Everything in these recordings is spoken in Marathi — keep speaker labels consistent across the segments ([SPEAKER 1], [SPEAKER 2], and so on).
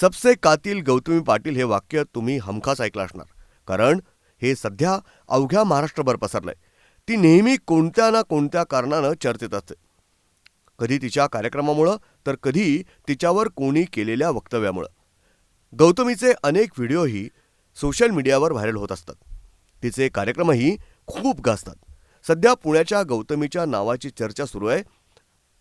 [SPEAKER 1] सबसे कातिल गौतमी पाटील हे वाक्य तुम्ही हमखास ऐकलं असणार. कारण हे सध्या अवघ्या महाराष्ट्रभर पसरलंय. ती नेहमी कोणत्या ना कोणत्या कारणानं चर्चेत असते. कधी तिच्या कार्यक्रमामुळं तर कधी तिच्यावर कोणी केलेल्या वक्तव्यामुळं. गौतमीचे अनेक व्हिडिओही सोशल मीडियावर व्हायरल होत असतात. तिचे कार्यक्रमही खूप गाजतात. सध्या पुण्याच्या गौतमीच्या नावाची चर्चा सुरू आहे.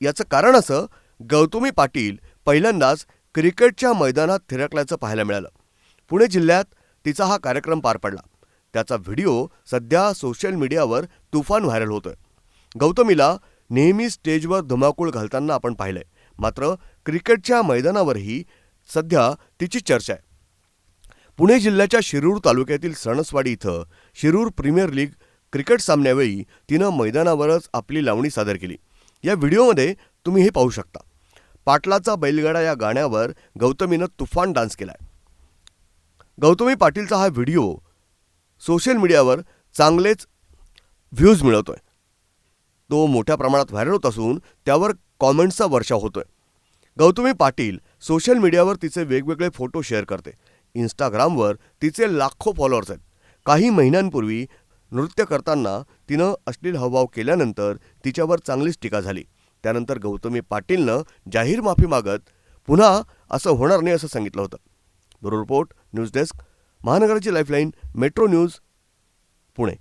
[SPEAKER 1] याचं कारण असं, गौतमी पाटील पहिल्यांदाच क्रिकेटच्या मैदानात थिरकल्याचं पाहायला मिळालं. पुणे जिल्ह्यात तिचा हा कार्यक्रम पार पडला. त्याचा व्हिडिओ सध्या सोशल मीडियावर तुफान व्हायरल होतोय. गौतमीला नेहमी स्टेजवर धुमाकूळ घालताना आपण पाहिलंय. मात्र क्रिकेटच्या मैदानावरही सध्या तिची चर्चा आहे. पुणे जिल्ह्याच्या शिरूर तालुक्यातील सणसवाडी इथं शिरूर प्रीमियर लीग क्रिकेट सामन्यावेळी तिनं मैदानावरच आपली लावणी सादर केली. या व्हिडिओमध्ये तुम्ही हे पाहू शकता. पाटलाचा बैलगाडा या गाण्यावर गौतमीनं तुफान डान्स केलाय. गौतमी पाटीलचा हा व्हिडिओ सोशल मीडियावर चांगलेच व्ह्यूज मिळवतोय. तो मोठ्या प्रमाणात व्हायरल होत असून त्यावर कॉमेंट्सचा वर्षाव होतोय. गौतमी पाटील सोशल मीडियावर तिचे वेगवेगळे फोटो शेअर करते. इंस्टाग्रामवर तिचे लाखो फॉलोअर्स आहेत. काही महिन्यांपूर्वी नृत्य करताना तिनं अश्लील हावभाव केल्यानंतर तिच्यावर चांगलीच टीका झाली. त्यानंतर गौतमी पाटीलनं जाहीर माफी मागत पुन्हा असं होणार नाही असं सांगितलं होतं. ब्युरो रिपोर्ट, न्यूज डेस्क, महानगराची लाईफलाईन, मेट्रो न्यूज, पुणे.